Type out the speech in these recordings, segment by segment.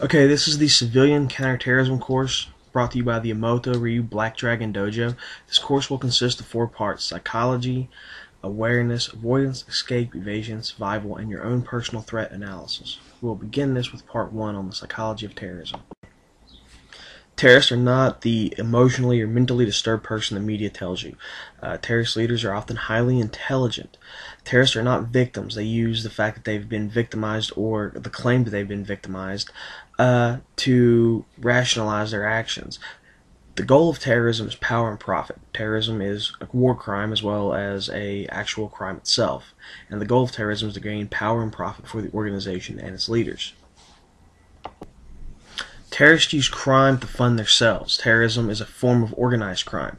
Okay, this is the Civilian Counterterrorism course brought to you by the Omoto-Ryu Black Dragon Dojo. This course will consist of 4 parts: psychology, awareness, avoidance, escape, evasion, survival, and your own personal threat analysis. We'll begin this with part 1 on the psychology of terrorism. Terrorists are not the emotionally or mentally disturbed person the media tells you. Terrorist leaders are often highly intelligent. Terrorists are not victims. They use the fact that they've been victimized or the claim that they've been victimized to rationalize their actions. The goal of terrorism is power and profit. Terrorism is a war crime as well as a actual crime itself. And the goal of terrorism is to gain power and profit for the organization and its leaders. Terrorists use crime to fund themselves. Terrorism is a form of organized crime.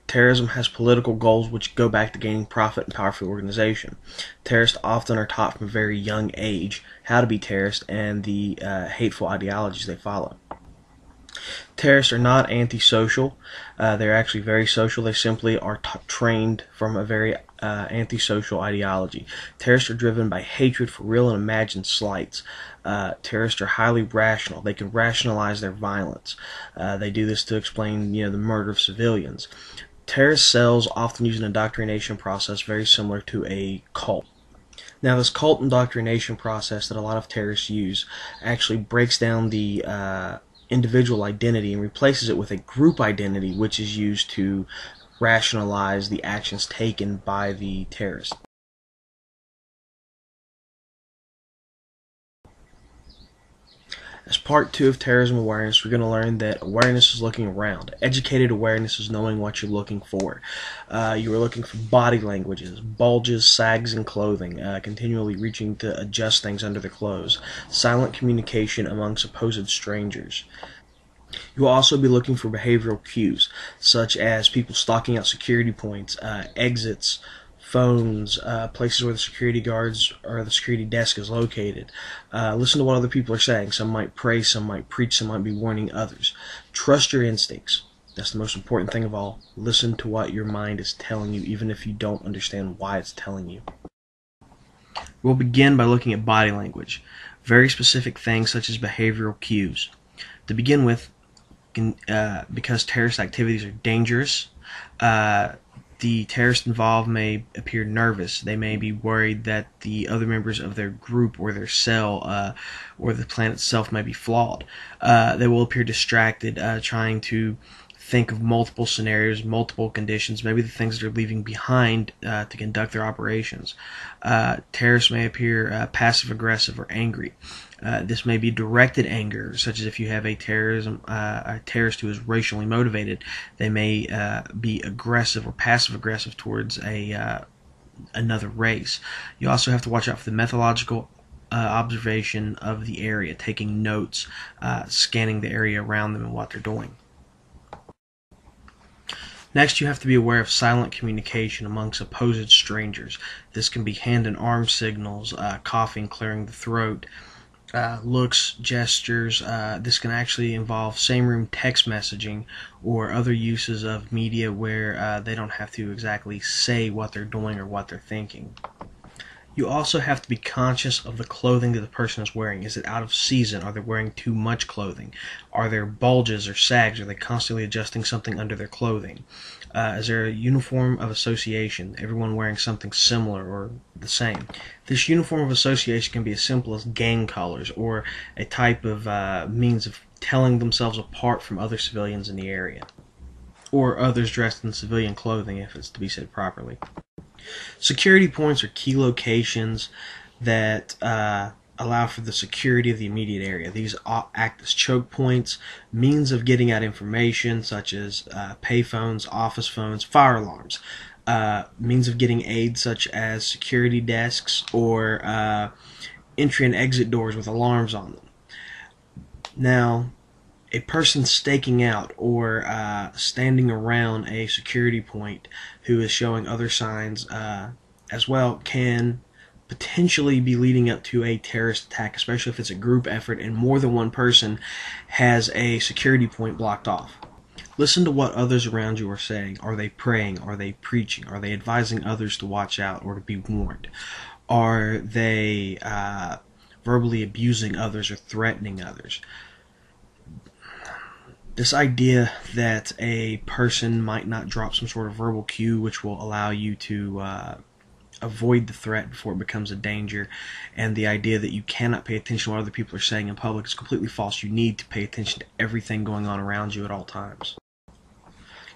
Terrorism has political goals which go back to gaining profit and power for the organization. Terrorists often are taught from a very young age how to be terrorists and the hateful ideologies they follow. Terrorists are not antisocial. They're actually very social. They simply are trained from a very antisocial ideology. Terrorists are driven by hatred for real and imagined slights. Terrorists are highly rational. They can rationalize their violence. They do this to explain, the murder of civilians. Terrorist cells often use an indoctrination process very similar to a cult. Now, this cult indoctrination process that a lot of terrorists use actually breaks down the individual identity and replaces it with a group identity, which is used to rationalize the actions taken by the terrorist. As part 2 of Terrorism Awareness, we're going to learn that awareness is looking around. Educated awareness is knowing what you're looking for. You are looking for body languages, bulges, sags in clothing, continually reaching to adjust things under the clothes, silent communication among supposed strangers. You will also be looking for behavioral cues, such as people stalking out security points, exits, phones, places where the security guards or the security desk is located. Listen to what other people are saying. Some might pray, some might preach, some might be warning others. Trust your instincts. That's the most important thing of all. Listen to what your mind is telling you, even if you don't understand why it's telling you. We'll begin by looking at body language. Very specific things such as behavioral cues. To begin with, because terrorist activities are dangerous, the terrorists involved may appear nervous. They may be worried that the other members of their group or their cell or the plan itself may be flawed. They will appear distracted, trying to think of multiple scenarios, multiple conditions, maybe the things they're leaving behind to conduct their operations. Terrorists may appear passive-aggressive or angry. This may be directed anger, such as if you have a terrorist who is racially motivated. They may be aggressive or passive-aggressive towards another race. You also have to watch out for the methodological observation of the area, taking notes, scanning the area around them and what they're doing. Next, you have to be aware of silent communication among supposed strangers. This can be hand and arm signals, coughing, clearing the throat, looks, gestures. This can actually involve same-room text messaging or other uses of media where they don't have to exactly say what they're doing or what they're thinking. You also have to be conscious of the clothing that the person is wearing. Is it out of season? Are they wearing too much clothing? Are there bulges or sags? Are they constantly adjusting something under their clothing? Is there a uniform of association? Everyone wearing something similar or the same? This uniform of association can be as simple as gang colors or a type of means of telling themselves apart from other civilians in the area, or others dressed in civilian clothing, if it's to be said properly. Security points are key locations that allow for the security of the immediate area. These act as choke points, means of getting out information such as payphones, office phones, fire alarms, means of getting aid such as security desks or entry and exit doors with alarms on them. Now, a person staking out or standing around a security point who is showing other signs as well can potentially be leading up to a terrorist attack, especially if it's a group effort and more than one person has a security point blocked off. Listen to what others around you are saying. Are they praying? Are they preaching? Are they advising others to watch out or to be warned? Are they verbally abusing others or threatening others. This idea that a person might not drop some sort of verbal cue which will allow you to avoid the threat before it becomes a danger, and the idea that you cannot pay attention to what other people are saying in public is completely false. You need to pay attention to everything going on around you at all times.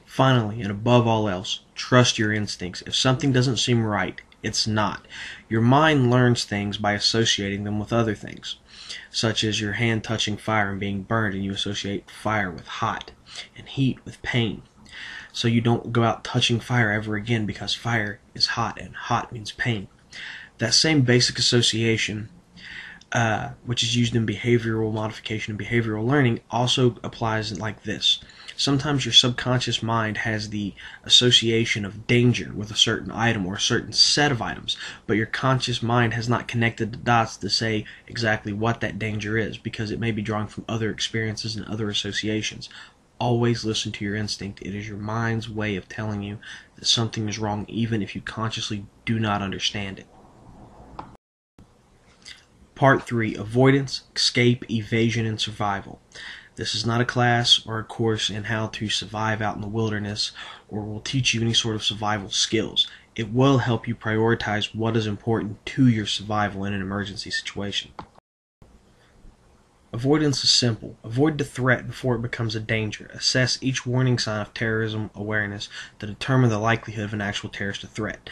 Finally, and above all else, trust your instincts. If something doesn't seem right, it's not. Your mind learns things by associating them with other things, such as your hand touching fire and being burned, and you associate fire with hot and heat with pain. So you don't go out touching fire ever again because fire is hot and hot means pain. That same basic association, which is used in behavioral modification and behavioral learning, also applies like this. Sometimes your subconscious mind has the association of danger with a certain item or a certain set of items, but your conscious mind has not connected the dots to say exactly what that danger is, because it may be drawing from other experiences and other associations. Always listen to your instinct. It is your mind's way of telling you that something is wrong, even if you consciously do not understand it. Part 3. Avoidance, Escape, Evasion, and Survival. This is not a class or a course in how to survive out in the wilderness, or will teach you any sort of survival skills. It will help you prioritize what is important to your survival in an emergency situation. Avoidance is simple. Avoid the threat before it becomes a danger. Assess each warning sign of terrorism awareness to determine the likelihood of an actual terrorist threat.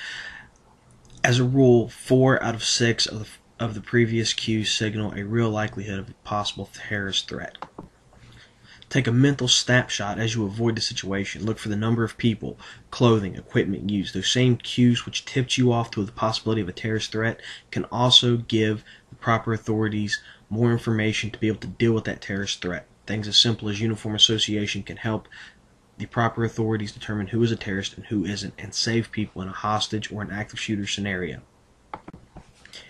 As a rule, 4 out of 6 of the previous cues signal a real likelihood of a possible terrorist threat. Take a mental snapshot as you avoid the situation. Look for the number of people, clothing, equipment used. Those same cues which tipped you off to the possibility of a terrorist threat can also give the proper authorities more information to be able to deal with that terrorist threat. Things as simple as uniform association can help the proper authorities determine who is a terrorist and who isn't, and save people in a hostage or an active shooter scenario.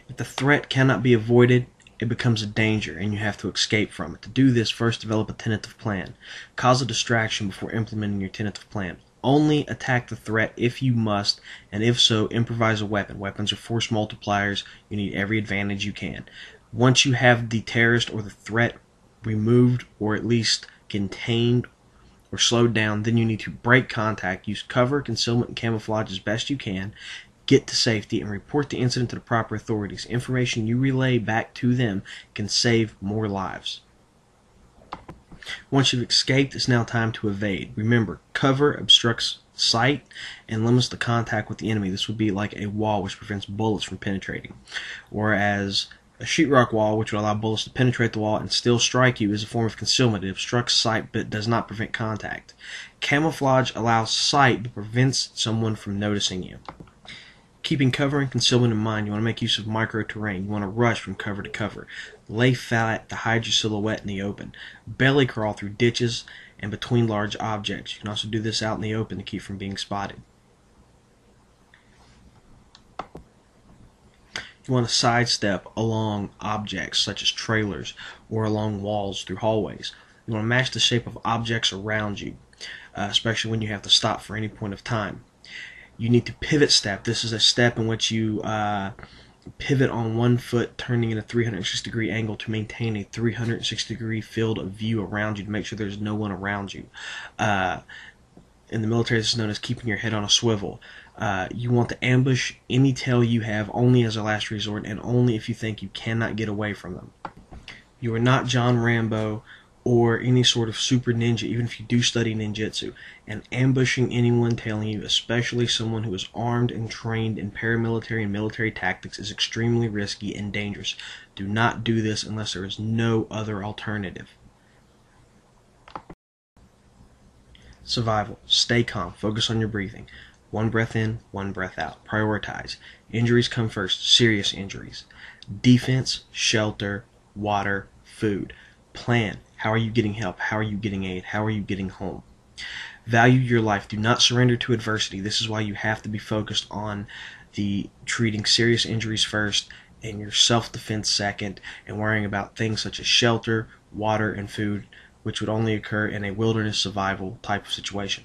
If the threat cannot be avoided, it becomes a danger and you have to escape from it. To do this, first develop a tentative plan. Cause a distraction before implementing your tentative plan. Only attack the threat if you must, and if so, improvise a weapon. Weapons are force multipliers. You need every advantage you can. Once you have the terrorist or the threat removed, or at least contained or slowed down, then you need to break contact, use cover, concealment, and camouflage as best you can, get to safety, and report the incident to the proper authorities. Information you relay back to them can save more lives. Once you've escaped, it's now time to evade. Remember, cover obstructs sight and limits the contact with the enemy. This would be like a wall which prevents bullets from penetrating, whereas a sheetrock wall, which would allow bullets to penetrate the wall and still strike you, is a form of concealment. It obstructs sight but does not prevent contact. Camouflage allows sight but prevents someone from noticing you. Keeping cover and concealment in mind, you want to make use of micro-terrain. You want to rush from cover to cover. Lay flat to hide your silhouette in the open. Belly crawl through ditches and between large objects. You can also do this out in the open to keep from being spotted. You want to sidestep along objects such as trailers or along walls through hallways. You want to match the shape of objects around you, especially when you have to stop for any point of time. You need to pivot step. This is a step in which you pivot on one foot, turning in a 360-degree angle to maintain a 360-degree field of view around you to make sure there's no one around you. In the military, this is known as keeping your head on a swivel. You want to ambush any tail you have only as a last resort, and only if you think you cannot get away from them. You are not John Rambo or any sort of super ninja, even if you do study ninjutsu. And ambushing anyone tailing you, especially someone who is armed and trained in paramilitary and military tactics, is extremely risky and dangerous. Do not do this unless there is no other alternative. Survival. Stay calm. Focus on your breathing. One breath in, one breath out. Prioritize. Injuries come first. Serious injuries. Defense, shelter, water, food. Plan. How are you getting help? How are you getting aid? How are you getting home? Value your life. Do not surrender to adversity. This is why you have to be focused on the treating serious injuries first and your self-defense second, and worrying about things such as shelter, water, and food, which would only occur in a wilderness survival type of situation.